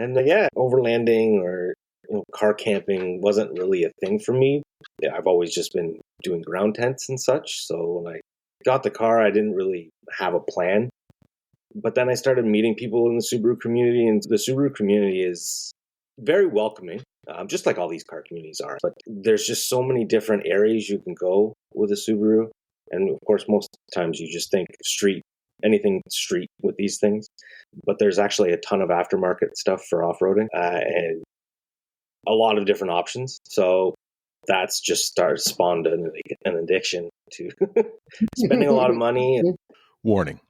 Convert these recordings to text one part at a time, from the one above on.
And overlanding or car camping wasn't really a thing for me. Yeah, I've always just been doing ground tents and such. So when I got the car, I didn't really have a plan. But then I started meeting people in the Subaru community, and the Subaru community is very welcoming, just like all these car communities are. But there's just so many different areas you can go with a Subaru. And of course, most times you just think street, anything street with these things. But there's actually a ton of aftermarket stuff for off-roading and a lot of different options. So that's just spawned an addiction to spending a lot of money. Warning.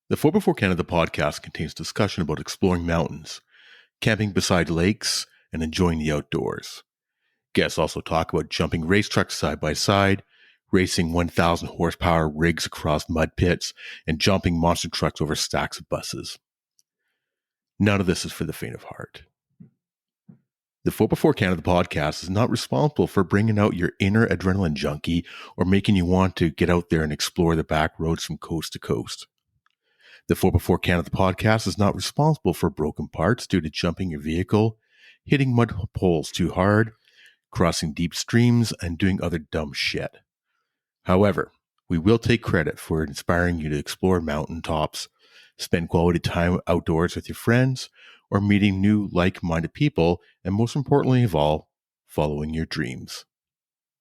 The 4x4 Canada podcast contains discussion about exploring mountains, camping beside lakes, and enjoying the outdoors. Guests also talk about jumping race trucks side by side, racing 1,000 horsepower rigs across mud pits, and jumping monster trucks over stacks of buses. None of this is for the faint of heart. The 4x4 Canada podcast is not responsible for bringing out your inner adrenaline junkie or making you want to get out there and explore the back roads from coast to coast. The 4x4 Canada podcast is not responsible for broken parts due to jumping your vehicle, hitting mud poles too hard, crossing deep streams, and doing other dumb shit. However, we will take credit for inspiring you to explore mountaintops, spend quality time outdoors with your friends, or meeting new like-minded people, and most importantly of all, following your dreams.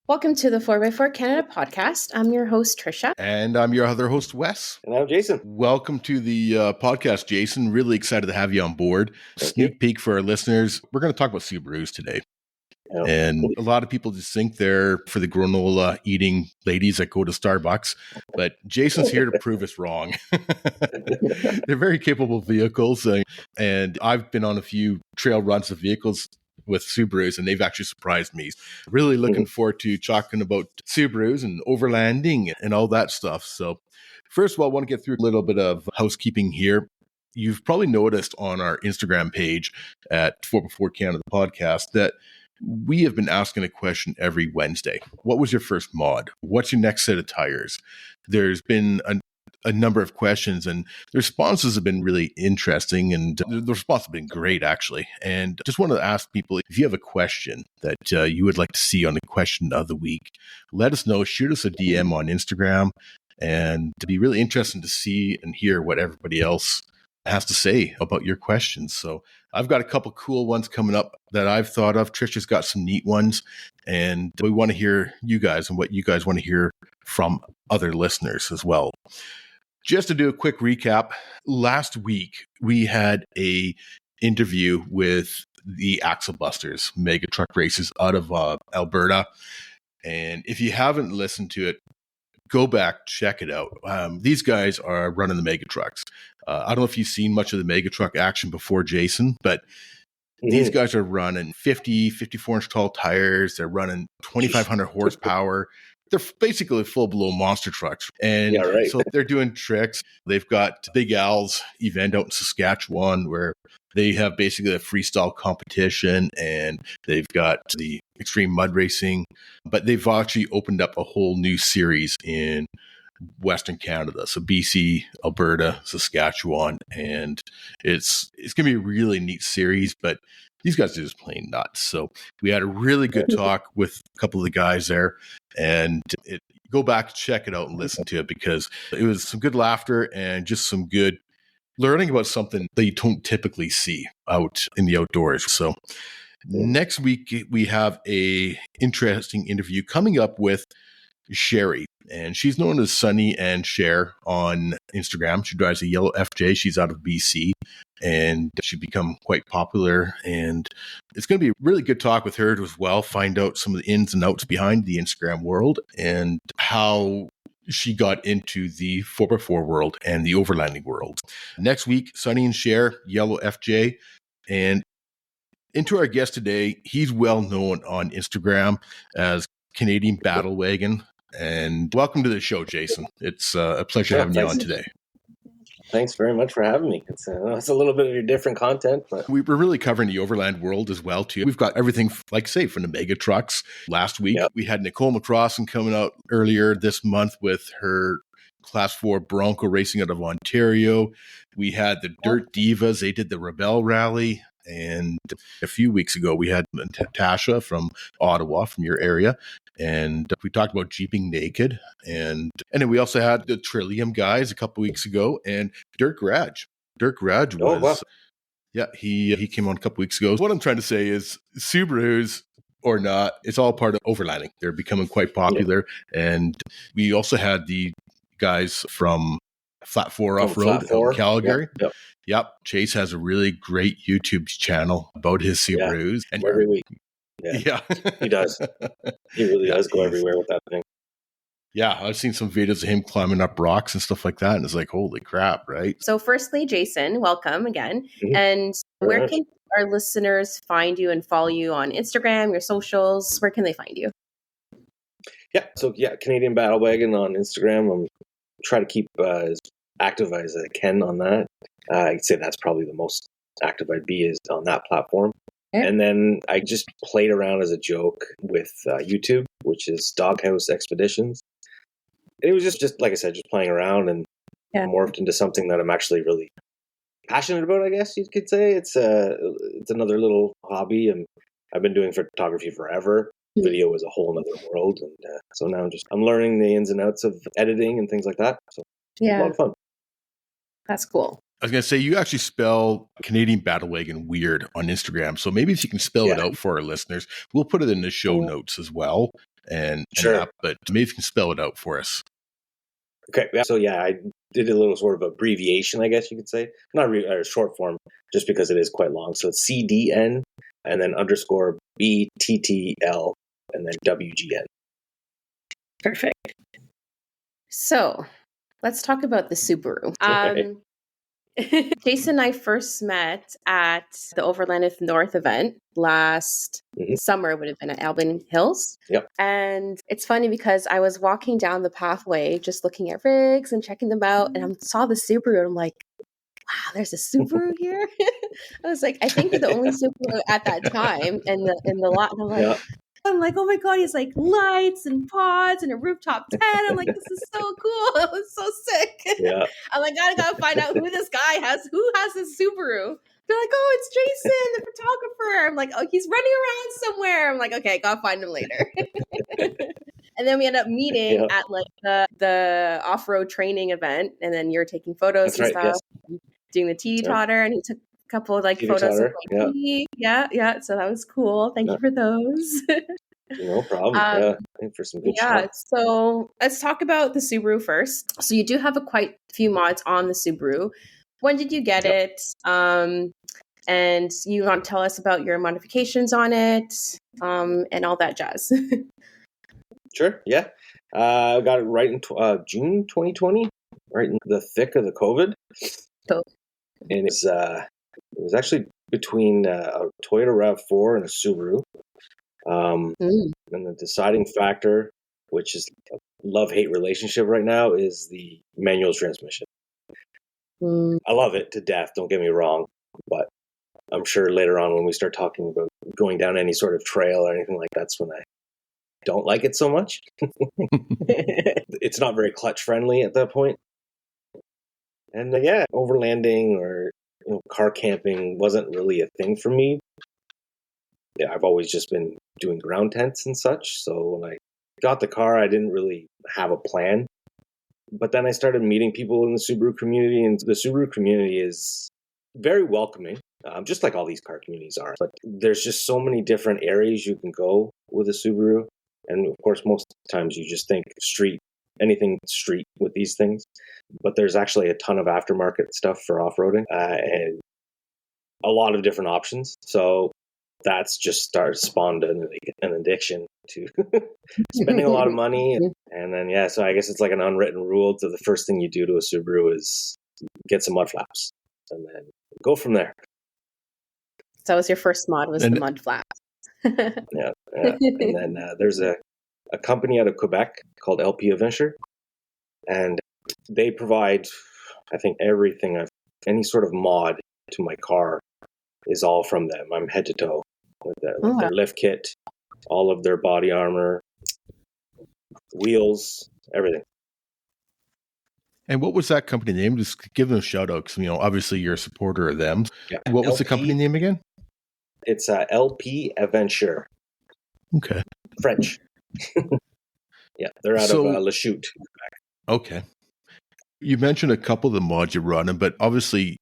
Welcome to the 4x4 Canada podcast. I'm your host, Trisha. And I'm your other host, Wes. And I'm Jason. Welcome to the podcast, Jason. Really excited to have you on board. Sneak peek for our listeners. We're going to talk about Subarus today. Yep. And a lot of people just think they're for the granola eating ladies that go to Starbucks, but Jason's here to prove us wrong. They're very capable vehicles, and I've been on a few trail runs of vehicles with Subarus, and they've actually surprised me. Really looking forward to talking about Subarus and overlanding and all that stuff. So first of all, I want to get through a little bit of housekeeping here. You've probably noticed on our Instagram page at 4x4 Canada podcast that we have been asking a question every Wednesday. What was your first mod? What's your next set of tires? There's been a number of questions, and the responses have been really interesting, and the response has been great, actually. And just want to ask people, if you have a question that you would like to see on the question of the week, let us know. Shoot us a DM on Instagram, and it'd be really interesting to see and hear what everybody else has to say about your questions. So I've got a couple cool ones coming up that I've thought of. Trisha's got some neat ones, and we want to hear you guys and what you guys want to hear from other listeners as well. Just to do a quick recap, last week we had a interview with the Axle Busters mega truck races out of Alberta. And if you haven't listened to it, go back, check it out. These guys are running the mega trucks. I don't know if you've seen much of the mega truck action before, Jason, but these guys are running 50, 54-inch tall tires. They're running 2,500 horsepower. They're basically full-blown monster trucks. And so they're doing tricks. They've got Big Al's event out in Saskatchewan where they have basically a freestyle competition, and they've got the extreme mud racing. But they've actually opened up a whole new series in Western Canada. So BC, Alberta, Saskatchewan, and it's going to be a really neat series, but these guys are just plain nuts. So we had a really good talk with a couple of the guys there, and go back, check it out and listen to it, because it was some good laughter and just some good learning about something that you don't typically see out in the outdoors. So next week we have a interesting interview coming up with Sherry, and she's known as Sunny and Cher on Instagram. She drives a yellow FJ. She's out of BC, and she's become quite popular, and it's going to be a really good talk with her as well. Find out some of the ins and outs behind the Instagram world and how she got into the 4x4 world and the overlanding world. Next week, Sunny and Cher, yellow FJ, and into our guest today, he's well known on Instagram as Canadian Battlewagon. And welcome to the show, Jason. It's a pleasure having you on today. Thanks very much for having me. It's a little bit of your different content, but we're really covering the overland world as well too. We've got everything, like say, from the mega trucks. Last week we had Nicole McCrossin coming out earlier this month with her Class 4 Bronco racing out of Ontario. We had the Dirt Divas. They did the Rebel Rally. And a few weeks ago, we had Tasha from Ottawa, from your area, and we talked about Jeeping naked. And then we also had the Trillium guys a couple weeks ago, and Dirk Raj. Dirk Raj was, Oh, wow. yeah, he came on a couple weeks ago. What I'm trying to say is Subarus or not, it's all part of overlanding. They're becoming quite popular. Yeah. And we also had the guys from Flat 4 Off-Road in Calgary. Yep. Chase has a really great YouTube channel about his Subarus. And every week. Yeah. He does. He really does go everywhere with that thing. Yeah, I've seen some videos of him climbing up rocks and stuff like that, and it's like, holy crap, right? So firstly, Jason, welcome again. Mm-hmm. And where can our listeners find you and follow you on Instagram, your socials? Where can they find you? Canadian Battlewagon on Instagram. I'm trying to keep as active as I can on that. I'd say that's probably the most active I'd be is on that platform. Okay. And then I just played around as a joke with YouTube, which is Doghouse Expeditions. It was just like I said, just playing around and morphed into something that I'm actually really passionate about, I guess you could say. It's another little hobby, and I've been doing photography forever. Video is a whole other world, and so now I'm learning the ins and outs of editing and things like that. So it's a lot of fun. That's cool. I was going to say, you actually spell Canadian Battlewagon weird on Instagram. So maybe if you can spell it out for our listeners, we'll put it in the show notes as well. But maybe if you can spell it out for us. Okay. So I did a little sort of abbreviation, I guess you could say. Not short form, just because it is quite long. So it's CDN and then _ BTTL and then WGN. Perfect. So let's talk about the Subaru. Jason and I first met at the Overlanding North event last summer. It would have been at Albin Hills. Yep. And it's funny because I was walking down the pathway just looking at rigs and checking them out, and I saw the Subaru, and I'm like, wow, there's a Subaru here? I was like, I think you're the only Subaru at that time in the lot. And I'm like, oh my God, he's like lights and pods and a rooftop tent. I'm like, this is so cool. It was so sick. Yeah. I'm like, I gotta find out who this guy who has this Subaru. They're like, oh, it's Jason, the photographer. I'm like, oh, he's running around somewhere. I'm like, okay, gotta find him later. And then we end up meeting at like the off-road training event, and then you're taking photos and stuff, doing the teeter-totter, and he took a couple of like photos of me. Yeah. So that was cool. Thank you for those. No problem. Thanks for some good shots. So let's talk about the Subaru first. So you do have quite few mods on the Subaru. When did you get it? And you want to tell us about your modifications on it, and all that jazz. Sure. Yeah. I got it right in June 2020, right in the thick of the COVID. And it was actually between a Toyota RAV4 and a Subaru. And the deciding factor, which is a love-hate relationship right now, is the manual transmission. I love it to death, don't get me wrong, but I'm sure later on when we start talking about going down any sort of trail or anything like that's when I don't like it so much. It's not very clutch friendly at that point. And overlanding or car camping wasn't really a thing for me. I've always just been doing ground tents and such. So when I got the car, I didn't really have a plan. But then I started meeting people in the Subaru community, and the Subaru community is very welcoming, just like all these car communities are. But there's just so many different areas you can go with a Subaru. And of course, most times you just think anything street with these things. But there's actually a ton of aftermarket stuff for off-roading and a lot of different options. So that's just spawned an addiction to spending a lot of money. And then, so I guess it's like an unwritten rule to the first thing you do to a Subaru is get some mud flaps and then go from there. So that was your first mod, the mud flaps. Yeah. And then there's a company out of Quebec called LP Adventure, and they provide, I think, everything, any sort of mod to my car is all from them. I'm head to toe with their lift kit, all of their body armor, wheels, everything. And what was that company name? Just give them a shout out because, obviously you're a supporter of them. Yeah. What was the company name again? It's LP Adventure. Okay. French. Yeah, they're out of Le Chute. Okay. You mentioned a couple of the mods you're running, but obviously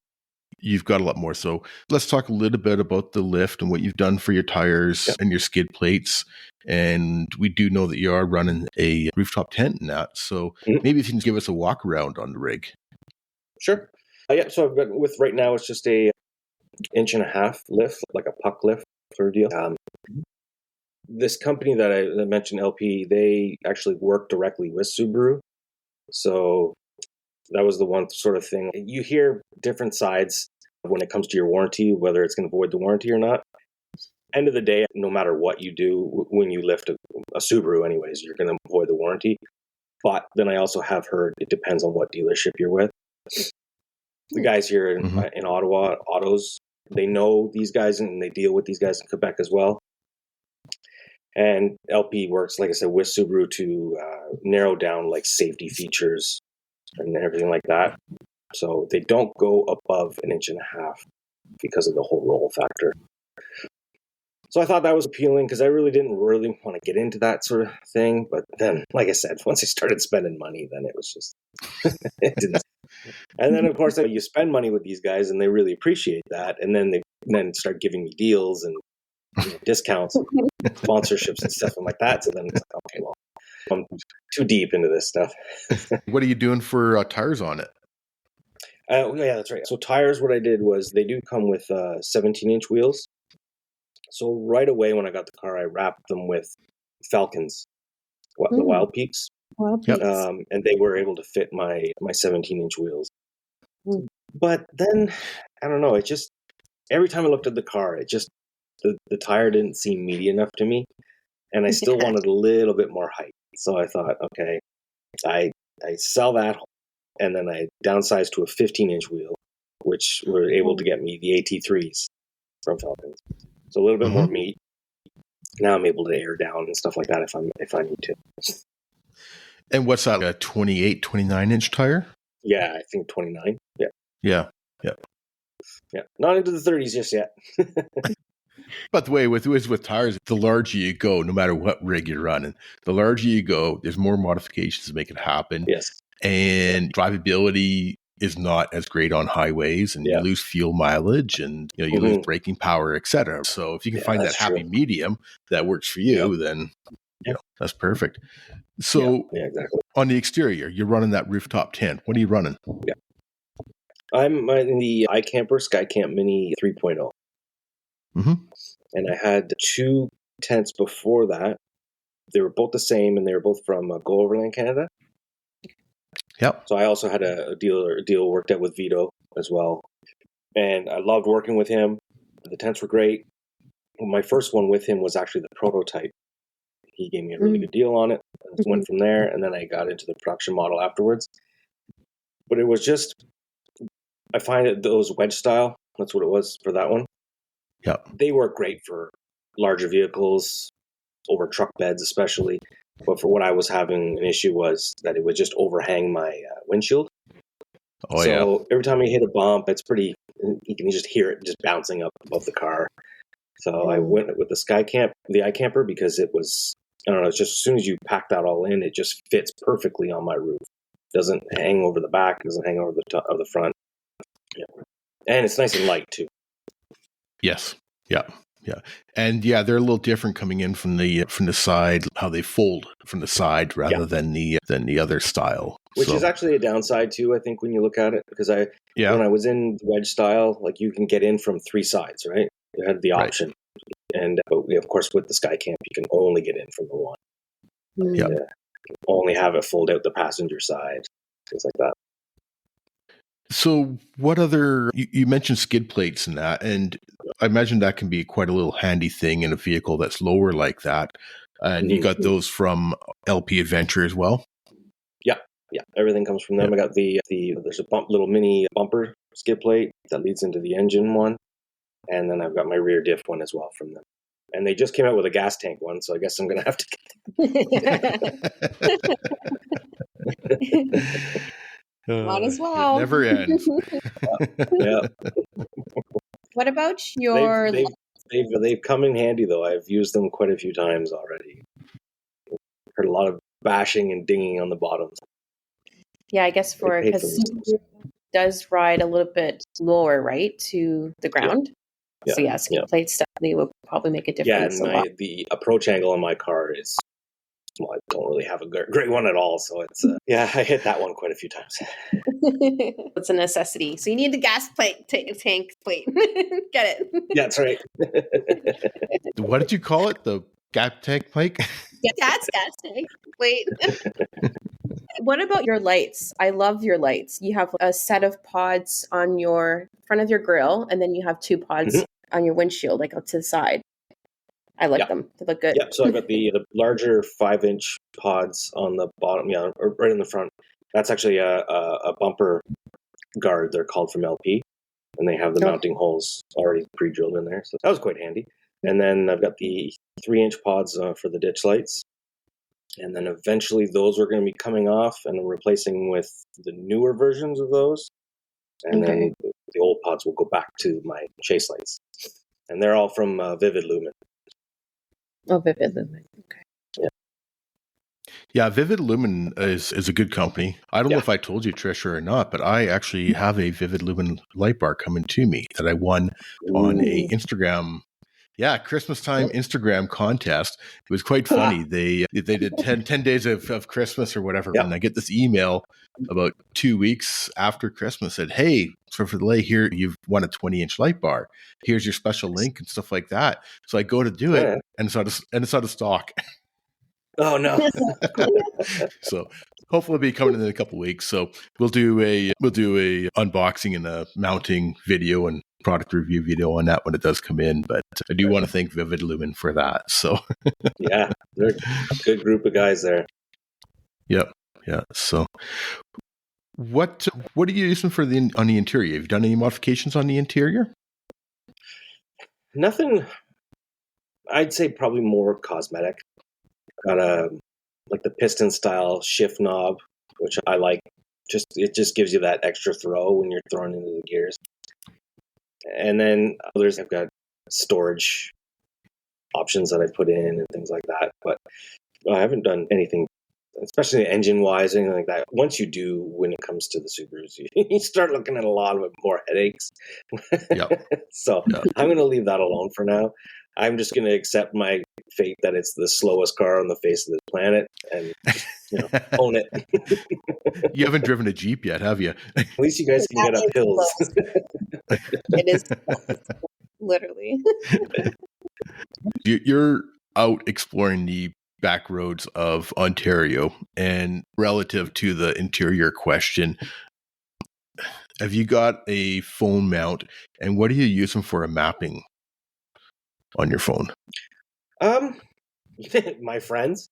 you've got a lot more. So let's talk a little bit about the lift and what you've done for your tires and your skid plates. And we do know that you are running a rooftop tent in that. So maybe if you can give us a walk around on the rig. Sure. Yeah, so I've got right now, it's just a 1.5 inch lift, like a puck lift sort of deal. This company that I mentioned, LP, they actually work directly with Subaru. So that was the one sort of thing. You hear different sides when it comes to your warranty, whether it's going to void the warranty or not. End of the day, no matter what you do, when you lift a Subaru anyways, you're going to void the warranty. But then I also have heard it depends on what dealership you're with. The guys here in Ottawa, Autos, they know these guys and they deal with these guys in Quebec as well. And LP works, like I said, with Subaru to narrow down like safety features and everything like that. So they don't go above 1.5 inches because of the whole roll factor. So I thought that was appealing because I didn't want to get into that sort of thing. But then, like I said, once I started spending money, then it was just, it didn't. And then, of course, you spend money with these guys and they really appreciate that. And then they start giving me deals and discounts and sponsorships and stuff like that. So then it's like, okay, well, I'm too deep into this stuff. What are you doing for tires on it? Yeah, that's right. So tires, what I did was they do come with 17-inch wheels. So right away when I got the car, I wrapped them with Falcons, the Wild Peaks. And they were able to fit my 17-inch wheels. But then, I don't know, it just, every time I looked at the car, it just, the tire didn't seem meaty enough to me. And I still wanted a little bit more height. So I thought, okay, I sell that, and then I downsized to a 15-inch wheel, which were able to get me the AT3s from Falcons. So a little bit more meat. Now I'm able to air down and stuff like that if I need to. And what's that, a 28, 29-inch tire? Yeah, I think 29. Yeah. Not into the 30s just yet. But the way with tires, the larger you go, no matter what rig you're running, the larger you go, there's more modifications to make it happen. Yes. And drivability is not as great on highways, and you lose fuel mileage, and you lose braking power, etc. So if you can find that happy medium that works for you, then that's perfect. So exactly. On the exterior, you're running that rooftop tent. What are you running? Yeah, I'm in the iCamper Skycamp Mini 3.0. And I had 2 tents before that. They were both the same, and they were both from Go Overland Canada. Yep. So I also had a deal worked out with Vito as well. And I loved working with him. The tents were great. My first one with him was actually the prototype. He gave me a really good deal on it. I went from there, and then I got into the production model afterwards. But it was just, I find that those wedge style, that's what it was for that one. Yeah. They work great for larger vehicles, over truck beds especially. But for what I was having an issue was that it would just overhang my windshield. Every time I hit a bump, it's pretty, you can just hear it just bouncing up above the car. So I went with the iCamper, because it was, I don't know, it's just as soon as you pack that all in, it just fits perfectly on my roof. Doesn't hang over the back, doesn't hang over the top of the front. Yeah. And it's nice and light too. Yes. Yeah. And they're a little different coming in from the side, how they fold from the side rather than the other style. Which is actually a downside too, I think, when you look at it, because when I was in wedge style, like, you can get in from 3 sides, right? You had the option. And of course, with the Skycamp, you can only get in from the one. Yeah. Only have it fold out the passenger side, things like that. So what other, you mentioned skid plates and that, and I imagine that can be quite a little handy thing in a vehicle that's lower like that. And you got those from LP Adventure as well? Yeah, everything comes from them. I got there's a little mini bumper skid plate that leads into the engine one. And then I've got my rear diff one as well from them. And they just came out with a gas tank one, so I guess I'm going to have to get Might as well. It never ends. Yeah. What about your They've come in handy though. I've used them quite a few times already. Heard a lot of bashing and dinging on the bottoms. Yeah, I guess because Subaru does ride a little bit lower, right, to the ground. Yeah. So skid plates definitely would probably make a difference. Yeah, and the approach angle on my car is, well, I don't really have a great one at all. So it's I hit that one quite a few times. It's a necessity. So you need the gas plate tank plate. Get it? Yeah, that's right. What did you call it? The gas tank plate? Gas tank plate. What about your lights? I love your lights. You have a set of pods on your front of your grille, and then you have 2 pods on your windshield, like out to the side. I like them. They look good. Yeah, so I've got the larger 5-inch pods on the bottom, or right in the front. That's actually a bumper guard, they're called, from LP. And they have the mounting holes already pre-drilled in there. So that was quite handy. And then I've got the 3-inch pods for the ditch lights. And then eventually those are going to be coming off and replacing with the newer versions of those. And then the old pods will go back to my chase lights. And they're all from Vivid Lumen. Oh, Vivid Lumen. Okay. Yeah, Vivid Lumen is a good company. I don't know if I told you, Trisha, or not, but I actually have a Vivid Lumen light bar coming to me that I won on a Instagram. Yeah, Christmas time Instagram contest. It was quite funny. They did 10 days of Christmas or whatever. And I get this email about 2 weeks after Christmas said, hey, so for the lay here, you've won a 20-inch light bar. Here's your special link and stuff like that. So I go to do it and it's out of stock. Oh no. So hopefully it'll be coming in a couple of weeks. So we'll do a unboxing and a mounting video and product review video on that when it does come in. But I do want to thank Vivid Lumen for that. So yeah, they're a good group of guys there. Yep. Yeah. So what are you using on the interior? Have you done any modifications on the interior? Nothing. I'd say probably more cosmetic. Got like the piston style shift knob, which I like. It just gives you that extra throw when you're throwing into the gears. And then others have got storage options that I put in and things like that. But I haven't done anything, especially engine wise, anything like that. Once you do, when it comes to the Subarus, you start looking at a lot of more headaches. So I'm going to leave that alone for now. I'm just going to accept my fate that it's the slowest car on the face of the planet and own it. You haven't driven a Jeep yet, have you? At least you guys can get up hills. It is literally. You're out exploring the back roads of Ontario, and relative to the interior question, have you got a phone mount, and what are you using for a mapping on your phone? My friends.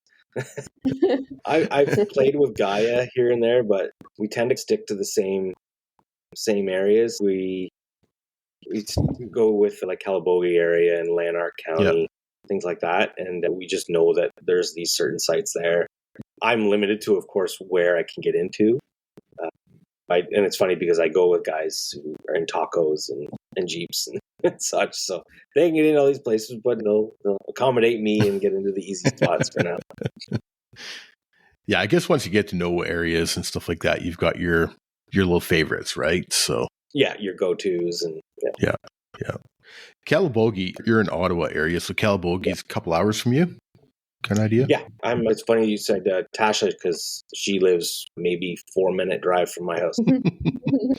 I've played with Gaia here and there, but we tend to stick to the same areas. We go with like Calabogie area and Lanark County, things like that, and we just know that there's these certain sites there. I'm limited to, of course, where I can get into. And it's funny because I go with guys who are in tacos and Jeeps and such, so they can get into all these places, but they'll accommodate me and get into the easy spots for now. Yeah, I guess once you get to know areas and stuff like that, you've got your little favorites, right? So yeah, your go-tos and yeah. Calabogie, you're in Ottawa area, so Calabogie's a couple hours from you. Kind of idea? Yeah, it's funny you said Tasha, because she lives maybe 4-minute drive from my house.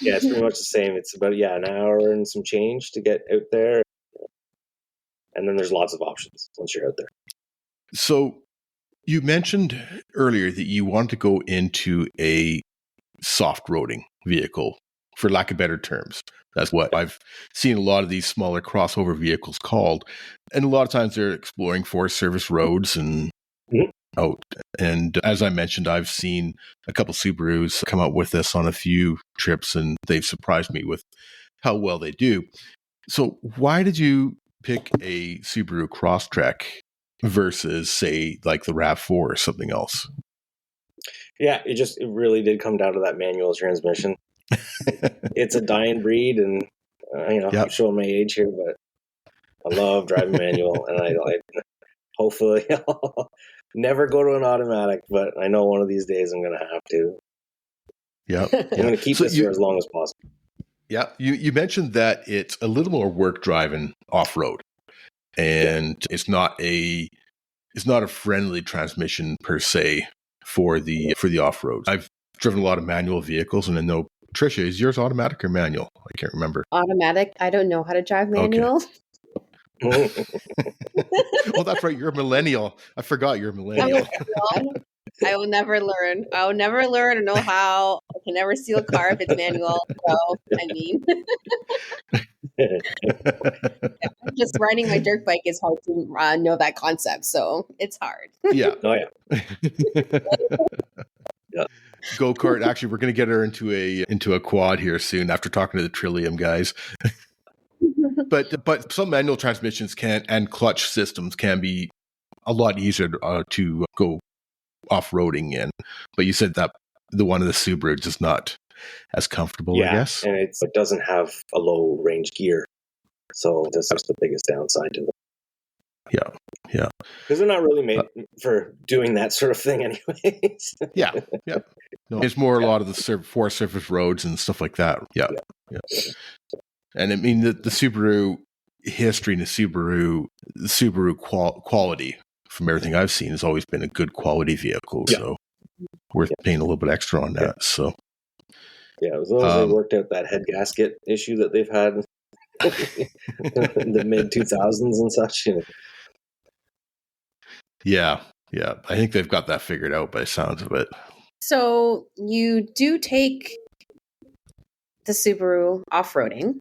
Yeah, it's pretty much the same. It's about an hour and some change to get out there, and then there's lots of options once you're out there. So you mentioned earlier that you want to go into a soft roading vehicle, for lack of better terms. That's what I've seen a lot of these smaller crossover vehicles called. And a lot of times they're exploring Forest Service roads and out. And as I mentioned, I've seen a couple Subarus come out with this on a few trips, and they've surprised me with how well they do. So why did you pick a Subaru Crosstrek versus, say, like the RAV4 or something else? Yeah, it really did come down to that manual transmission. It's a dying breed, and I'm showing my age here, but I love driving manual, and I like hopefully I'll never go to an automatic, but I know one of these days I'm going to have to. Yeah. I'm going to keep this for as long as possible. Yeah. You mentioned that it's a little more work driving off road, and it's not a friendly transmission per se for the off road. I've driven a lot of manual vehicles, and I know, Tricia, is yours automatic or manual? I can't remember. Automatic. I don't know how to drive manual. Okay. Well, that's right. You're a millennial. I forgot you're a millennial. I will never learn. I will never learn or know how. I can never steal a car if it's manual. So, I mean, just riding my dirt bike is hard to know that concept. So it's hard. Yeah. Oh, yeah. Yeah. Go-kart. Actually, we're going to get her into a quad here soon after talking to the Trillium guys. But some manual transmissions and clutch systems can be a lot easier to go off-roading in. But you said that the one in the Subaru is not as comfortable, I guess. And it doesn't have a low range gear. So that's the biggest downside to them. Yeah. Because they're not really made for doing that sort of thing anyways. Yeah. No, it's more a lot of the forest surface roads and stuff like that. Yeah. And I mean, the Subaru history and the Subaru quality, from everything I've seen, has always been a good quality vehicle. Yeah. So worth paying a little bit extra on that. So as long as they worked out that head gasket issue that they've had in the mid 2000s and such. Yeah. I think they've got that figured out by the sounds of it. So you do take the Subaru off-roading,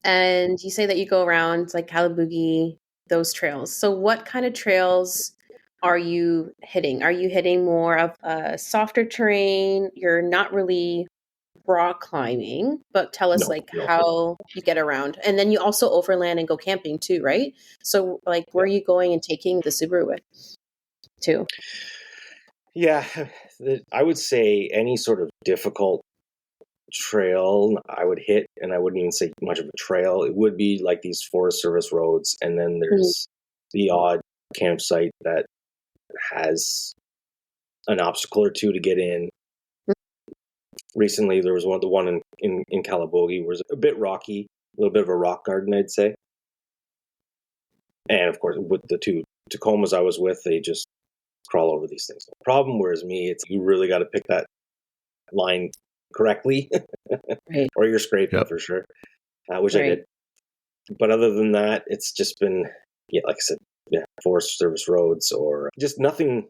and you say that you go around like Calabugie, those trails. So what kind of trails are you hitting? Are you hitting more of a softer terrain? You're not really rock climbing, but tell us how you get around. And then you also overland and go camping too, right? So like where are you going and taking the Subaru with too? Yeah, I would say any sort of difficult trail I would hit, and I wouldn't even say much of a trail. It would be like these Forest Service roads, and then there's the odd campsite that has an obstacle or two to get in. Recently, there was the one in Calabogie was a bit rocky, a little bit of a rock garden, I'd say. And of course, with the two Tacomas I was with, they just crawl over these things. No problem. Whereas me, you really got to pick that line correctly, right. Or you're scraping for sure, which I did. But other than that, it's just been, like I said, Forest Service roads or just nothing.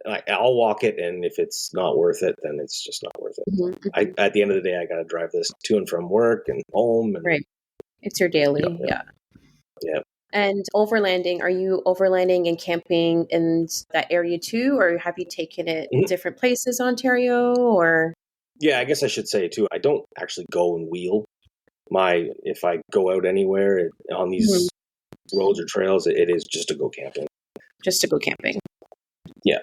I'll walk it, and if it's not worth it, then it's just not worth it. Mm-hmm. At the end of the day, I got to drive this to and from work and home. And, it's your daily, Yeah. And overlanding, are you overlanding and camping in that area too, or have you taken it different places, Ontario, or? Yeah, I guess I should say too, I don't actually go and wheel. If I go out anywhere on these roads or trails, it is just to go camping. Just to go camping. Yeah.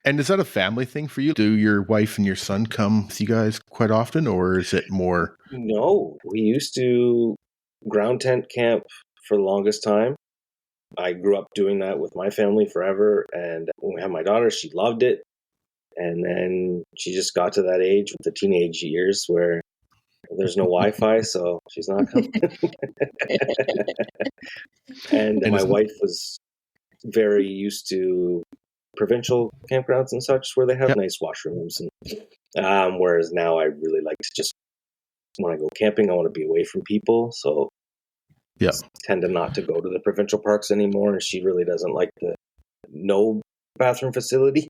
And is that a family thing for you? Do your wife and your son come with you guys quite often, or is it more? No, we used to ground tent camp for the longest time. I grew up doing that with my family forever. And when we had my daughter, she loved it. And then she just got to that age with the teenage years where there's no Wi-Fi, so she's not coming. And my wife was very used to provincial campgrounds and such where they have nice washrooms. And whereas now I really like to just, when I go camping, I want to be away from people. So tend to not to go to the provincial parks anymore. And she really doesn't like the no bathroom facility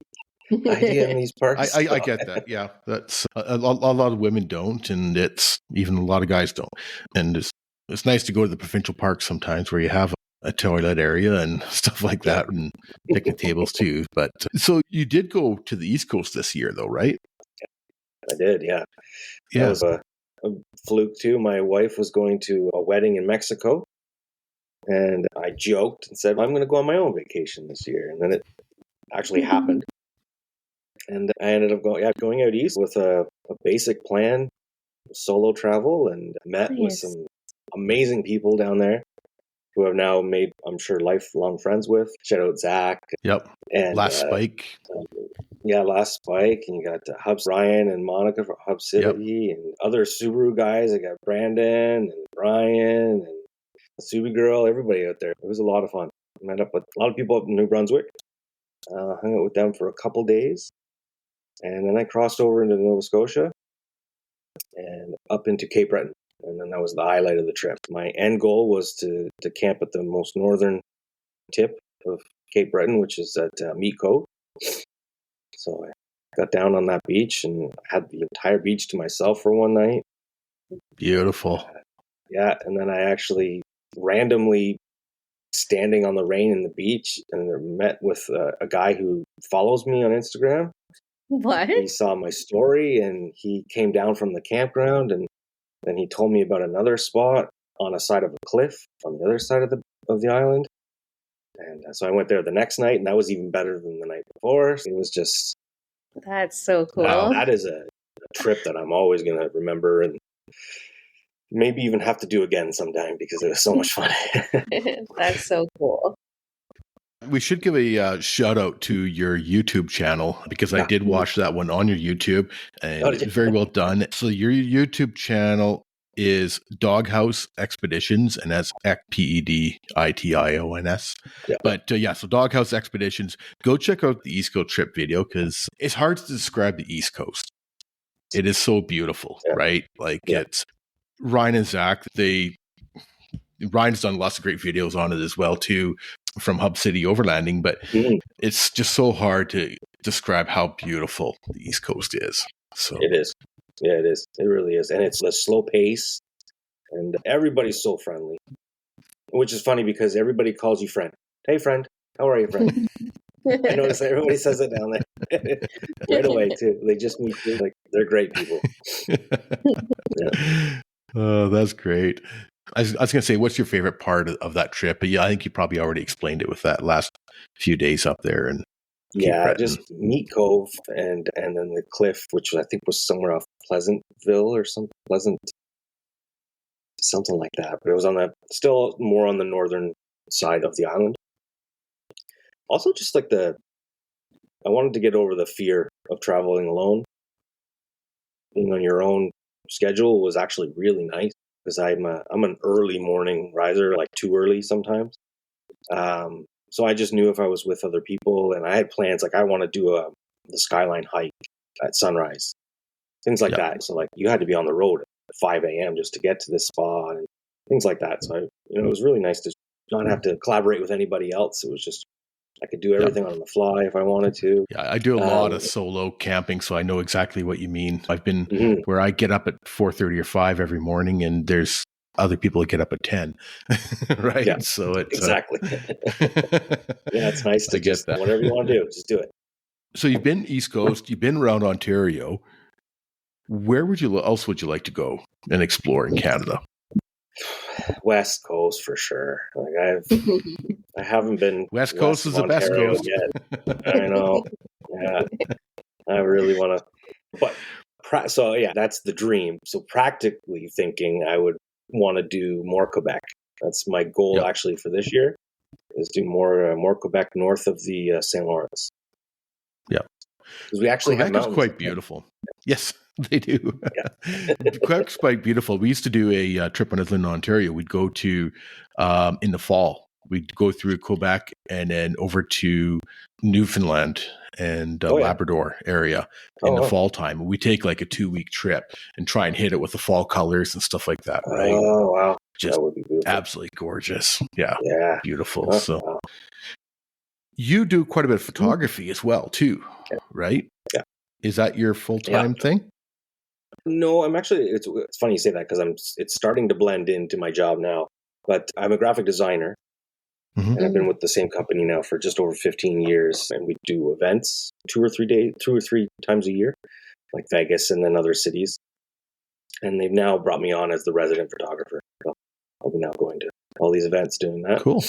idea in these parks. I get that. Yeah, that's a lot of women don't, and it's even a lot of guys don't. And it's nice to go to the provincial parks sometimes where you have a toilet area and stuff like that, and picnic tables too. But so you did go to the East Coast this year, though, right? I did. Yeah. That was a fluke too. My wife was going to a wedding in Mexico, and I joked and said, I'm going to go on my own vacation this year. And then it actually happened. And I ended up going out east with a basic plan, solo travel, and met with some amazing people down there. who I've now made, I'm sure, lifelong friends with. Shout out Zach. Yep. And Last Spike. Last Spike. And you got Hub Ryan and Monica from Hub City and other Subaru guys. I got Brandon and Ryan and the Subi girl, everybody out there. It was a lot of fun. I met up with a lot of people up in New Brunswick. Hung out with them for a couple days. And then I crossed over into Nova Scotia and up into Cape Breton. And then that was the highlight of the trip. My end goal was to camp at the most northern tip of Cape Breton, which is at Meat Cove. So I got down on that beach and had the entire beach to myself for one night. Beautiful. Yeah, and then I actually randomly standing on the rain in the beach and met with a guy who follows me on Instagram. What? He saw my story and he came down from the campground and then he told me about another spot on a side of a cliff on the other side of the island. And so I went there the next night and that was even better than the night before. It was just... That's so cool. Wow, that is a trip that I'm always going to remember and maybe even have to do again sometime because it was so much fun. That's so cool. We should give a shout out to your YouTube channel because I did watch that one on your YouTube and it's very well done. So your YouTube channel is Doghouse Expeditions and that's Peditons. Yeah. But so Doghouse Expeditions, go check out the East Coast trip video because it's hard to describe the East Coast. It is so beautiful, right? Like it's Ryan and Zach, Ryan's done lots of great videos on it as well too from Hub City Overlanding, but it's just so hard to describe how beautiful the East Coast is. So it is. Yeah, it is. It really is. And it's a slow pace and everybody's so friendly, which is funny because everybody calls you friend. Hey, friend. How are you, friend? I notice everybody says it down there right away too. They just meet you. Like they're great people. Yeah. Oh, that's great. I was going to say, what's your favorite part of that trip? But yeah, I think you probably already explained it with that last few days up there. And just Meat Cove and then the cliff, which I think was somewhere off Pleasantville or something like that. But it was still more on the northern side of the island. Also, just like I wanted to get over the fear of traveling alone. Being on your own schedule was actually really nice. Because I'm an early morning riser, like too early sometimes. So I just knew if I was with other people, and I had plans, like I want to do the Skyline hike at sunrise, things like that. So like you had to be on the road at 5 a.m. just to get to this spot and things like that. So it was really nice to not have to collaborate with anybody else. It was just I could do everything on the fly if I wanted to. Yeah, I do a lot of solo camping, so I know exactly what you mean. I've been where I get up at 4:30 or 5 every morning, and there's other people that get up at 10, right? Yeah, so it's exactly. It's nice to get that. Whatever you want to do, just do it. So you've been East Coast, you've been around Ontario. Where else would you like to go and explore in Canada? West Coast for sure. Like I haven't been West Coast is the best coast yet. I know. Yeah, I really want to. But so that's the dream. So practically thinking, I would want to do more Quebec. That's my goal actually for this year. Is do more Quebec north of the St. Lawrence. Yeah, because we actually Quebec have is quite beautiful. Yes, they do. Quebec's quite beautiful. We used to do a trip when I was in Ontario. We'd go to in the fall. We'd go through Quebec and then over to Newfoundland and Labrador area in the fall time. We take like a 2-week trip and try and hit it with the fall colors and stuff like that. Right? Oh wow, just that would be beautiful. Absolutely gorgeous. Yeah, beautiful. Oh, so wow. You do quite a bit of photography as well, too, right? Yeah. Is that your full-time thing? No, I'm actually. It's funny you say that because it's starting to blend into my job now. But I'm a graphic designer. And I've been with the same company now for just over 15 years. And we do events 2 or 3 times a year, like Vegas and then other cities. And they've now brought me on as the resident photographer. So I'll be now going to all these events doing that. Cool.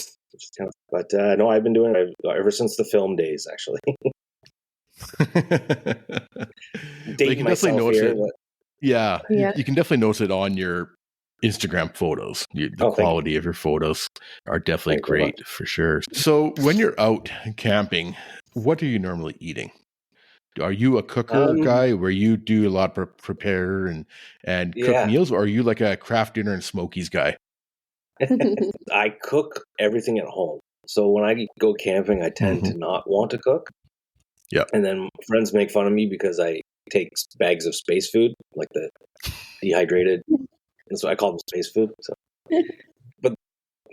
But no, I've been doing it ever since the film days, actually. Dating myself here. Yeah, you can definitely notice it on your Instagram photos. The Oh, quality of your photos are definitely Thank you very great for sure. So when you're out camping, what are you normally eating? Are you a cooker guy where you do a lot of prepare and cook Yeah, meals, or are you like a craft dinner and smokies guy? I cook everything at home. So when I go camping, I tend to not want to cook. Yeah. And then friends make fun of me because I take bags of space food, like the dehydrated. And so I call them space food. So, but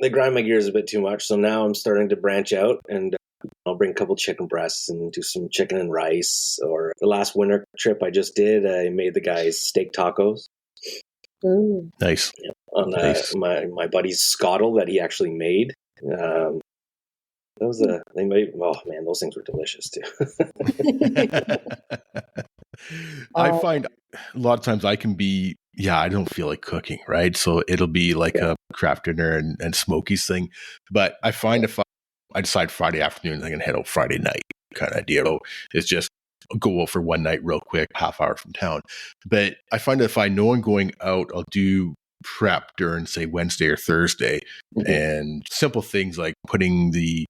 they grind my gears a bit too much. So now I'm starting to branch out, and I'll bring a couple chicken breasts and do some chicken and rice. Or the last winter trip I just did, I made the guys steak tacos. Ooh. Nice. Yeah, on Nice. my buddy's scuttle that he actually made. They made, oh man, those things were delicious too. I find a lot of times I can be, I don't feel like cooking, right? So it'll be like a craft dinner and smokies thing. But I find if I decide Friday afternoon, I'm going to head out Friday night kind of idea. So it's just go out for one night real quick, half hour from town. But I find that if I know I'm going out, I'll do prep during, say, Wednesday or Thursday. And simple things like putting the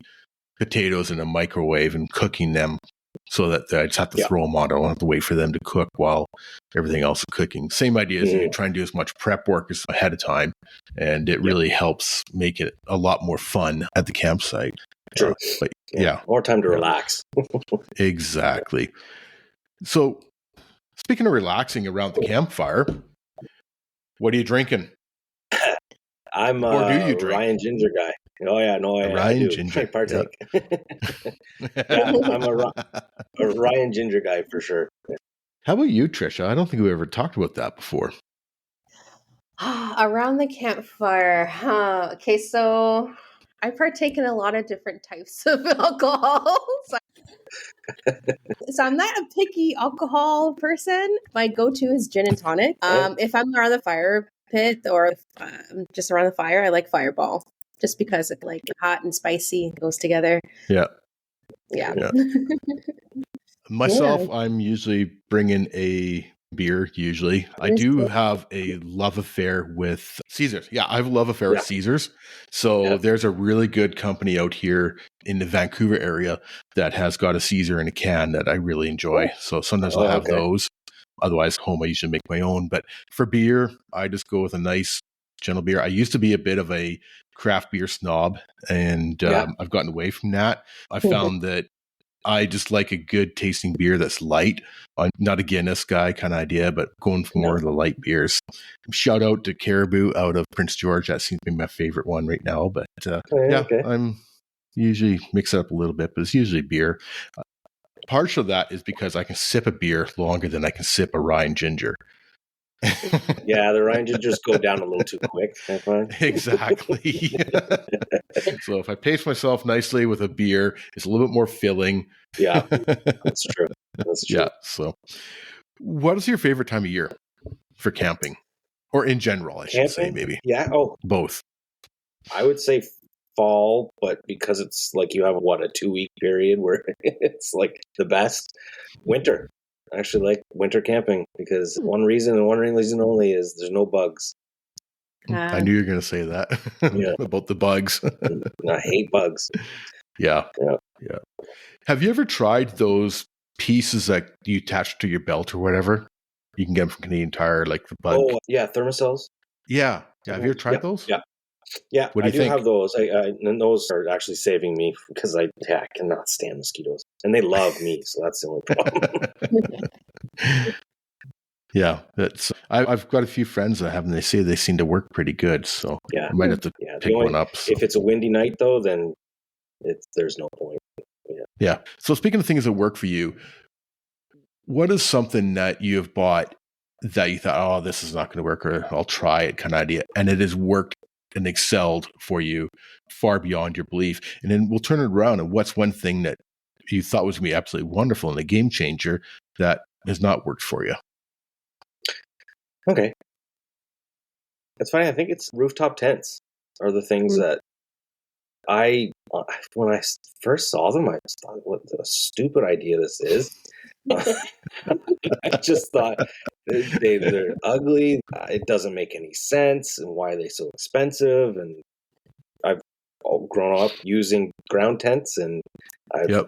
potatoes in a microwave and cooking them so that I just have to throw them on. I don't have to wait for them to cook while everything else is cooking. Same idea as you try and do as much prep work as ahead of time. And it really helps make it a lot more fun at the campsite. True. But more time to relax. Exactly. So speaking of relaxing around the campfire, what are you drinking? I'm a Ryan Ginger guy. Oh yeah, no, I do. Ginger. I partake. I'm a Ryan Ginger guy for sure. How about you, Trisha? I don't think we ever talked about that before. Around the campfire, huh? Okay, so I partake in a lot of different types of alcohol. So I'm not a picky alcohol person. My go-to is gin and tonic. If I'm around the fire pit or just around the fire, I like Fireball. Just because it like hot and spicy goes together. Yeah. Myself, I'm usually bringing a beer. Usually, I do have a love affair with Caesars. Yeah, I have a love affair with Caesars. So there's a really good company out here in the Vancouver area that has got a Caesar in a can that I really enjoy. So sometimes I'll have those. Otherwise, home I usually make my own. But for beer, I just go with a nice gentle beer. I used to be a bit of a craft beer snob, and I've gotten away from that. I found that I just like a good tasting beer that's light. I'm not a Guinness guy kind of idea, but going for more of the light beers. Shout out to Caribou out of Prince George. That seems to be my favorite one right now. But I'm usually mix it up a little bit, but it's usually beer. Partial of that is because I can sip a beer longer than I can sip a Ryan Ginger. The Ryan Gingers go down a little too quick, I find. Exactly. So if I pace myself nicely with a beer, it's a little bit more filling. Yeah, that's true. Yeah. So what is your favorite time of year for camping? Or in general, I should say, maybe. Yeah. Both. I would say fall, but because it's like you have a 2-week period where it's like the best. Winter. I actually like winter camping because one reason and one reason only is there's no bugs. I knew you were going to say that about the bugs. I hate bugs. Yeah. Have you ever tried those pieces that you attach to your belt or whatever? You can get them from Canadian Tire, like the bug. Oh, yeah, thermocells. Yeah. Have you ever tried those? Yeah, what do you think? Have those. And those are actually saving me because I cannot stand mosquitoes, and they love me, so that's the only problem. Yeah, I've got a few friends that have them. They say they seem to work pretty good, so I might have to pick one up. So. If it's a windy night, though, then there's no point. Yeah. So speaking of things that work for you, what is something that you have bought that you thought, oh, this is not going to work, or I'll try it kind of idea, and it has worked and excelled for you far beyond your belief? And then we'll turn it around. And what's one thing that you thought was going to be absolutely wonderful and a game changer that has not worked for you? Okay. That's funny. I think it's rooftop tents are the things that when I first saw them, I just thought, what a stupid idea this is. I just thought they're ugly. It doesn't make any sense, and why are they so expensive? And I've grown up using ground tents, and I've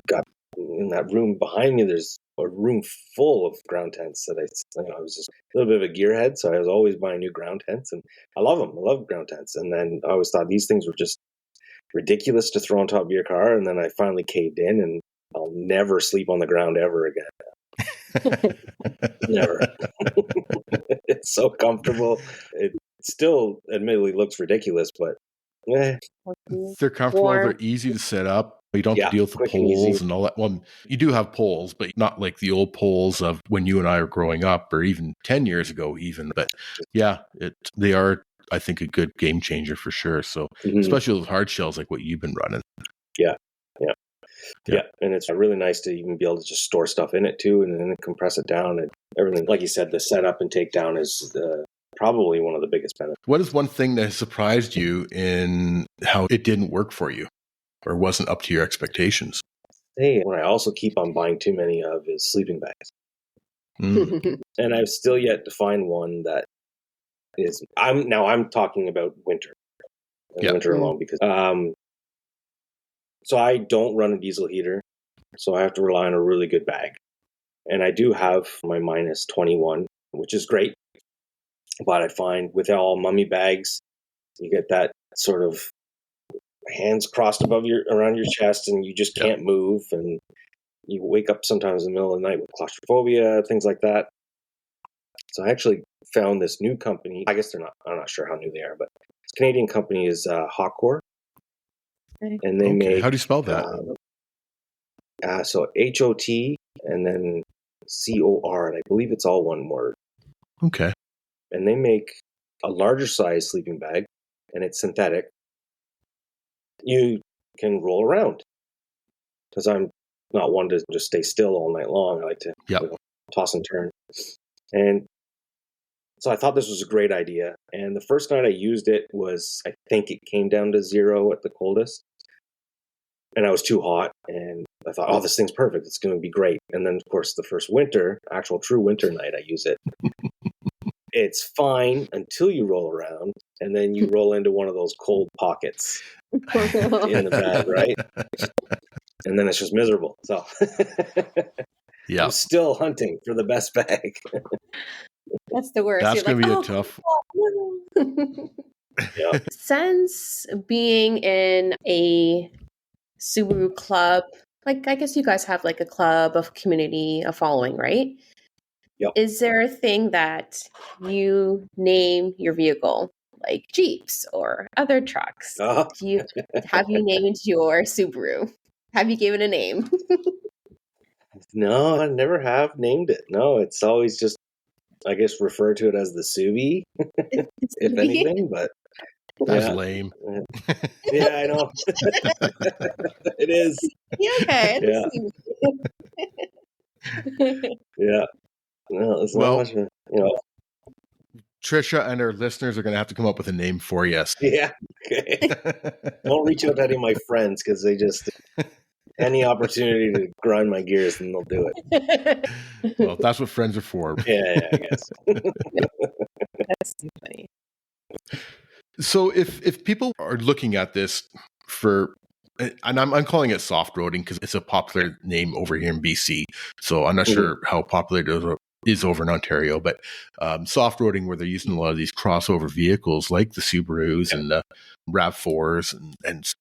got in that room behind me. There's a room full of ground tents that I was just a little bit of a gearhead, so I was always buying new ground tents, and I love them. I love ground tents, and then I always thought these things were just ridiculous to throw on top of your car, and then I finally caved in, and I'll never sleep on the ground ever again. Never. It's so comfortable. It still admittedly looks ridiculous, but they're comfortable. They're easy to set up. You don't have to deal with the poles and all that. Well, you do have poles, but not like the old poles of when you and I were growing up, or even 10 years ago even. But yeah, they are, I think, a good game changer for sure. So especially with hard shells like what you've been running. Yeah, and it's really nice to even be able to just store stuff in it too, and then compress it down, and everything. Like you said, the setup and takedown is probably one of the biggest benefits. What is one thing that has surprised you in how it didn't work for you, or wasn't up to your expectations? Hey, what I also keep on buying too many of is sleeping bags, and I've still yet to find one that is. I'm talking about winter, winter alone, because so I don't run a diesel heater, so I have to rely on a really good bag. And I do have my minus 21, which is great. But I find with all mummy bags, you get that sort of hands crossed around your chest, and you just can't move. And you wake up sometimes in the middle of the night with claustrophobia, things like that. So I actually found this new company. I guess I'm not sure how new they are, but this Canadian company is Hotcore. And they make. How do you spell that? So HOT and then COR, and I believe it's all one word. Okay. And they make a larger size sleeping bag, and it's synthetic. You can roll around, because I'm not one to just stay still all night long. I like to toss and turn. And so I thought this was a great idea. And the first night I used it I think it came down to 0 at the coldest. And I was too hot, and I thought, oh, this thing's perfect. It's going to be great. And then, of course, the first winter, actual true winter night, I use it. It's fine until you roll around, and then you roll into one of those cold pockets in the bag, right? And then it's just miserable. So I'm still hunting for the best bag. That's the worst. That's going to be a tough. Since being in a Subaru club, like I guess you guys have like a club, of community, a following, right? Yep. Is there a thing that you name your vehicle, like Jeeps or other trucks? Have you named your Subaru? Have you given a name? No, I never have named it. No, it's always just, I guess, refer to it as the Subi, if anything, but that's lame. Yeah, I know. It is. Okay. Yeah. No, it's not much of, Trisha and her listeners are going to have to come up with a name for you. Yeah. Okay. Don't reach out to any of my friends, because they just any opportunity to grind my gears, and they'll do it. Well, that's what friends are for. Yeah, I guess. That's too funny. So if people are looking at this and I'm calling it soft roading because it's a popular name over here in BC. So I'm not sure how popular it is over in Ontario, but soft roading, where they're using a lot of these crossover vehicles like the Subarus and the RAV4s. And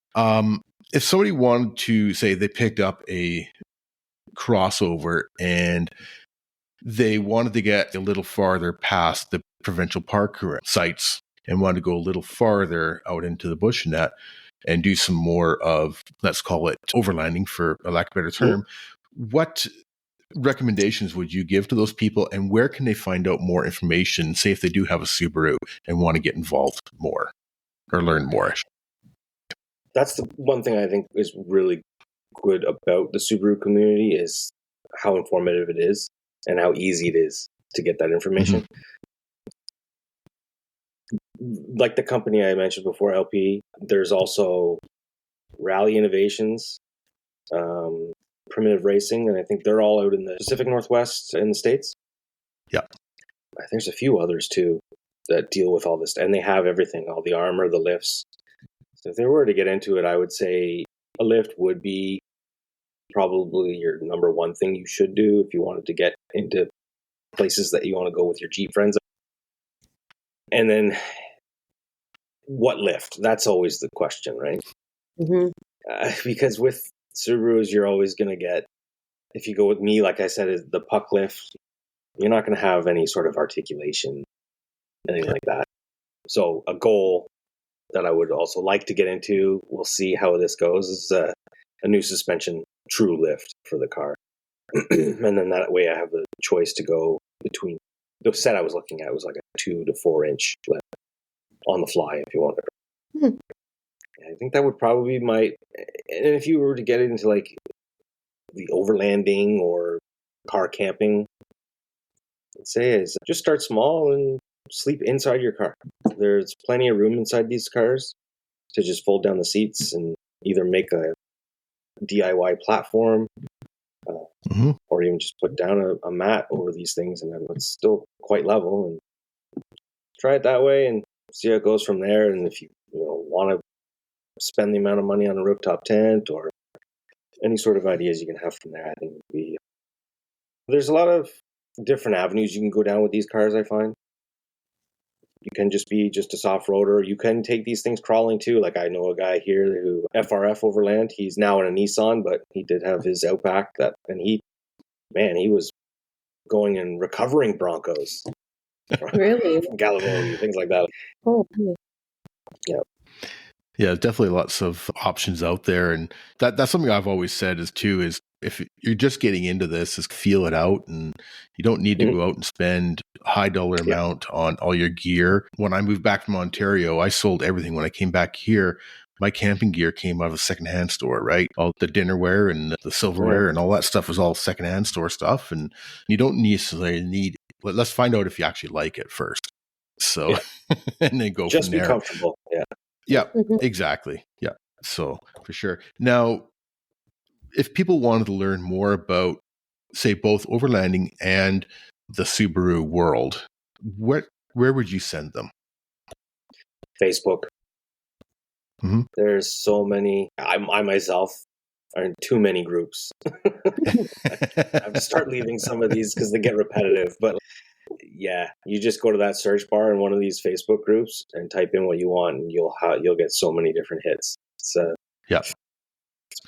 if somebody wanted to say they picked up a crossover and they wanted to get a little farther past the provincial park sites and wanted to go a little farther out into the bush and that, and do some more of, let's call it overlanding for a lack of a better term, what recommendations would you give to those people, and where can they find out more information, say if they do have a Subaru and want to get involved more or learn more? That's the one thing I think is really good about the Subaru community, is how informative it is and how easy it is to get that information. Like the company I mentioned before, LP, there's also Rally Innovations, Primitive Racing, and I think they're all out in the Pacific Northwest in the States. Yeah. I think there's a few others too that deal with all this, and they have everything, all the armor, the lifts. So if they were to get into it, I would say a lift would be probably your number one thing you should do if you wanted to get into places that you want to go with your Jeep friends. And then what lift? That's always the question, right? Mm-hmm. Because with Subarus, you're always going to get, if you go with me, like I said, is the puck lift, you're not going to have any sort of articulation, anything like that. So a goal that I would also like to get into, we'll see how this goes, is a new suspension true lift for the car. And then that way I have the choice to go between. The set I was looking at was like a 2 to 4 inch lift on the fly if you wanted. Hmm. I think that would probably be my. And if you were to get into like the overlanding or car camping, I'd say is just start small and sleep inside your car. There's plenty of room inside these cars to just fold down the seats and either make a DIY platform or even just put down a mat over these things, and then it's still quite level. And try it that way and see how it goes from there. And if you want to spend the amount of money on a rooftop tent or any sort of ideas you can have from there, I think would be. There's a lot of different avenues you can go down with these cars, I find. You can just be just a soft roader. You can take these things crawling too. Like I know a guy here who FRF Overland. He's now in a Nissan, but he did have his Outback and he was going and recovering Broncos. Really? From Gallagher, things like that. Oh, yeah. Yeah, definitely lots of options out there. And that's something I've always said is if you're just getting into this, is feel it out, and you don't need to go out and spend a high dollar amount on all your gear. When I moved back from Ontario, I sold everything. When I came back here, my camping gear came out of a secondhand store, right? All the dinnerware and the silverware and all that stuff was all secondhand store stuff. And you don't necessarily need, let's find out if you actually like it first. So, and then go just from there. Just be comfortable. Yeah. Yeah, exactly. Yeah. So for sure. Now, if people wanted to learn more about, say, both overlanding and the Subaru world, where would you send them? Facebook. Mm-hmm. There's so many. I myself are in too many groups. I have to start leaving some of these because they get repetitive. But yeah, you just go to that search bar in one of these Facebook groups and type in what you want, and you'll get so many different hits. It's it's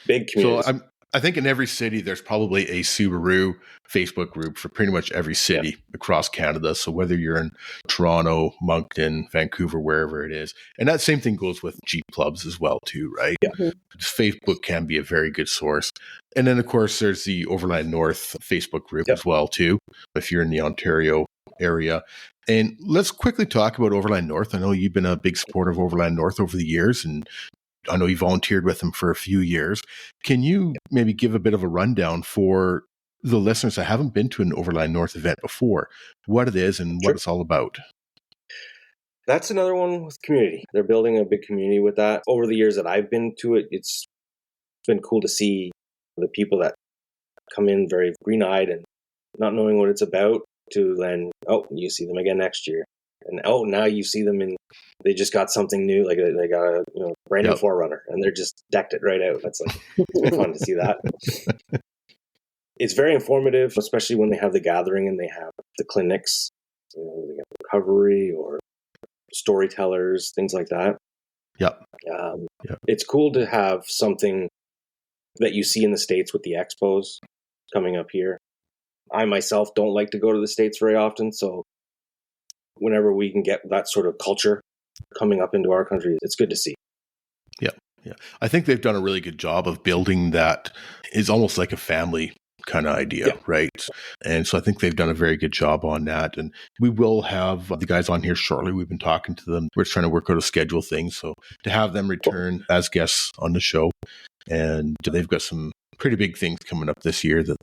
big community. So I think in every city there's probably a Subaru Facebook group for pretty much every city across Canada. So whether you're in Toronto, Moncton, Vancouver, wherever it is, and that same thing goes with Jeep clubs as well too, right? Yeah. Facebook can be a very good source. And then of course there's the Overland North Facebook group as well too, if you're in the Ontario area. And let's quickly talk about Overland North. I know you've been a big supporter of Overland North over the years, and I know you volunteered with them for a few years. Can you maybe give a bit of a rundown for the listeners that haven't been to an Overland North event before, what it is and what it's all about? That's another one with community. They're building a big community with that. Over the years that I've been to it, it's been cool to see the people that come in very green-eyed and not knowing what it's about, to then, you see them again next year. And now you see them they just got something new, like they got a brand new 4Runner, and they're just decked it right out. That's like, it's been fun to see that. It's very informative, especially when they have the gathering and they have the clinics, they got recovery or storytellers, things like that. It's cool to have something that you see in the States with the expos coming up here. I myself don't like to go to the States very often, so whenever we can get that sort of culture coming up into our country, it's good to see. Yeah. I think they've done a really good job of building that. It's almost like a family kind of idea, right? And so I think they've done a very good job on that. And we will have the guys on here shortly. We've been talking to them. We're trying to work out a schedule thing. So to have them return as guests on the show, and they've got some pretty big things coming up this year that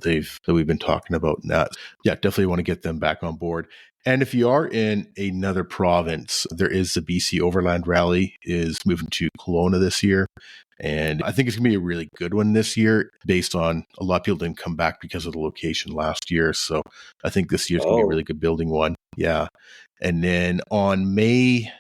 we've been talking about. And that, definitely want to get them back on board. And if you are in another province, there is the BC Overland Rally is moving to Kelowna this year. And I think it's going to be a really good one this year based on a lot of people didn't come back because of the location last year. So I think this year's going to be a really good building one. Yeah. And then on May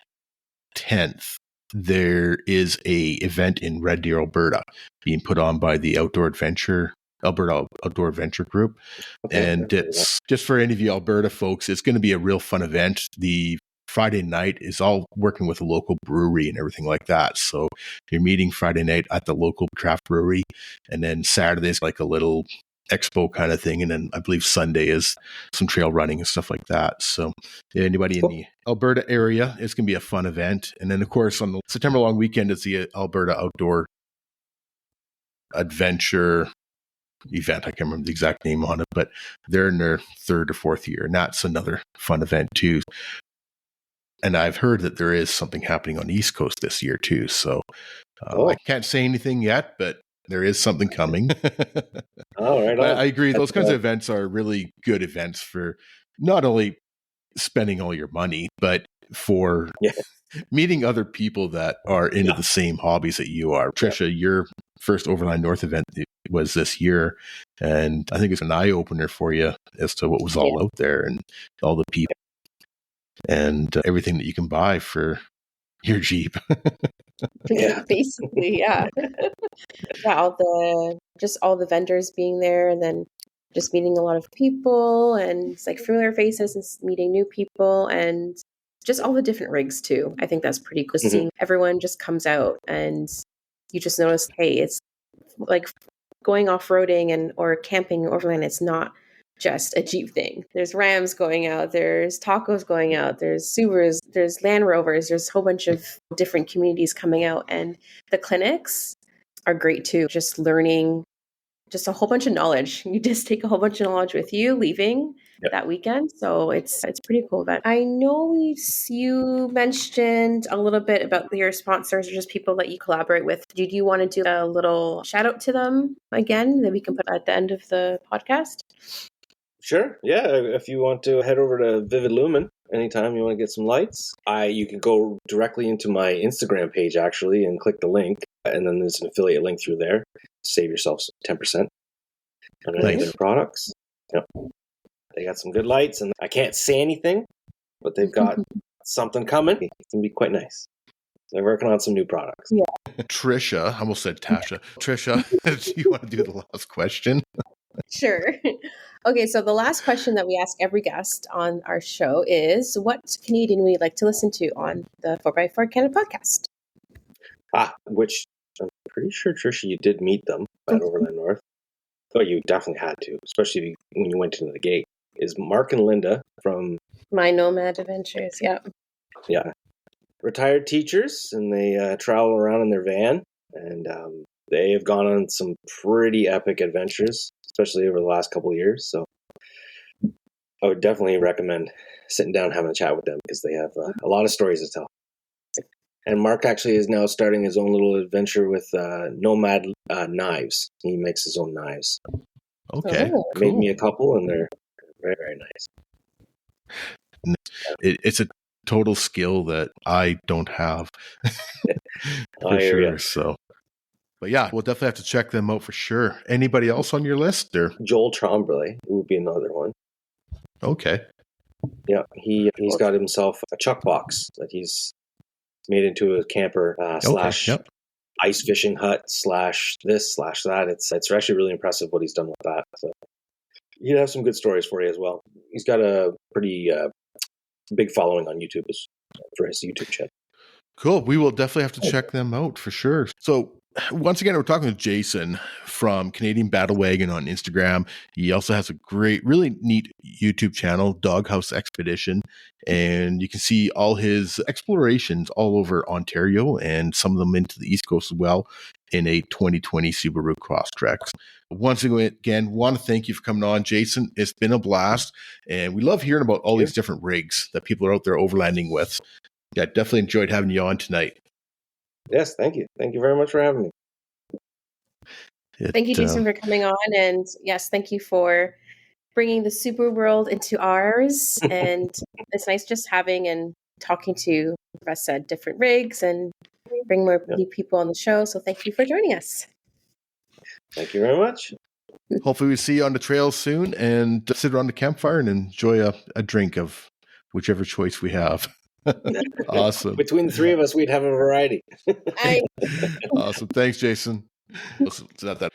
10th, there is a event in Red Deer, Alberta, being put on by the Alberta Outdoor Adventure Group. Okay, and it's just for any of you Alberta folks, it's going to be a real fun event. The Friday night is all working with a local brewery and everything like that. So you're meeting Friday night at the local craft brewery, and then Saturday's like a little expo kind of thing, and then I believe Sunday is some trail running and stuff like that. So anybody in the Alberta area, it's going to be a fun event. And then of course on the September long weekend is the Alberta Outdoor Adventure event. I can't remember the exact name on it, but they're in their 3rd or 4th year, and that's another fun event too. And I've heard that there is something happening on the East Coast this year too. So I can't say anything yet, but there is something coming. All right. I agree. Those kinds of events are really good events for not only spending all your money, but for meeting other people that are into the same hobbies that you are. Tricia, your first Overland North event was this year, and I think it's an eye-opener for you as to what was all out there and all the people and everything that you can buy for your Jeep. Basically, yeah. All the vendors being there, and then just meeting a lot of people, and it's like familiar faces and meeting new people, and just all the different rigs too. I think that's pretty cool. Seeing everyone just comes out, and you just notice, hey, it's like going off-roading and or camping overland. It's not just a Jeep thing. There's Rams going out, there's Tacos going out, there's Subarus, there's Land Rovers, there's a whole bunch of different communities coming out, and the clinics are great too. Just learning just a whole bunch of knowledge. You just take a whole bunch of knowledge with you leaving that weekend. So it's pretty cool event. I know you mentioned a little bit about your sponsors or just people that you collaborate with. Do you want to do a little shout out to them again that we can put at the end of the podcast? Sure. Yeah. If you want to head over to Vivid Lumen anytime you want to get some lights, you can go directly into my Instagram page actually and click the link, and then there's an affiliate link through there to save yourself 10% on any of their products. Yep. They got some good lights, and I can't say anything, but they've got something coming. It's gonna be quite nice. They're working on some new products. Yeah. Tricia, I almost said Tasha. Tricia, do you want to do the last question? Sure. Okay, so the last question that we ask every guest on our show is, what Canadian would you like to listen to on the 4x4 Canada podcast? Which I'm pretty sure, Tricia, you did meet them at Overland North. Oh, you definitely had to, especially when you went into the gate. Is Mark and Linda from My Nomad Adventures, yeah. Yeah. Retired teachers, and they travel around in their van, and they have gone on some pretty epic adventures, especially over the last couple of years. So I would definitely recommend sitting down and having a chat with them because they have a lot of stories to tell. And Mark actually is now starting his own little adventure with Nomad knives. He makes his own knives. Okay. Cool. Made me a couple, and they're very, very nice. It's a total skill that I don't have. For sure. So, but yeah, we'll definitely have to check them out for sure. Anybody else on your list there? Joel Trombley would be another one. Okay. Yeah, he's got himself a chuck box that he's made into a camper slash ice fishing hut slash this slash that. It's actually really impressive what he's done with that. So he'd have some good stories for you as well. He's got a pretty big following on YouTube for his YouTube channel. Cool. We will definitely have to check them out for sure. So once again, we're talking with Jason from Canadian Battlewagon on Instagram. He also has a great, really neat YouTube channel, Doghouse Expedition. And you can see all his explorations all over Ontario and some of them into the East Coast as well in a 2020 Subaru Crosstrek. Once again, want to thank you for coming on, Jason. It's been a blast. And we love hearing about all these different rigs that people are out there overlanding with. Yeah, definitely enjoyed having you on tonight. Yes, thank you. Thank you very much for having me. Thank you, Jason, for coming on. And yes, thank you for bringing the Subaru world into ours. And it's nice just having and talking to, as I said, different rigs and bring more new people on the show. So thank you for joining us. Thank you very much. Hopefully we see you on the trails soon and sit around the campfire and enjoy a drink of whichever choice we have. Awesome. Between the three of us, we'd have a variety. Awesome. Thanks, Jason. That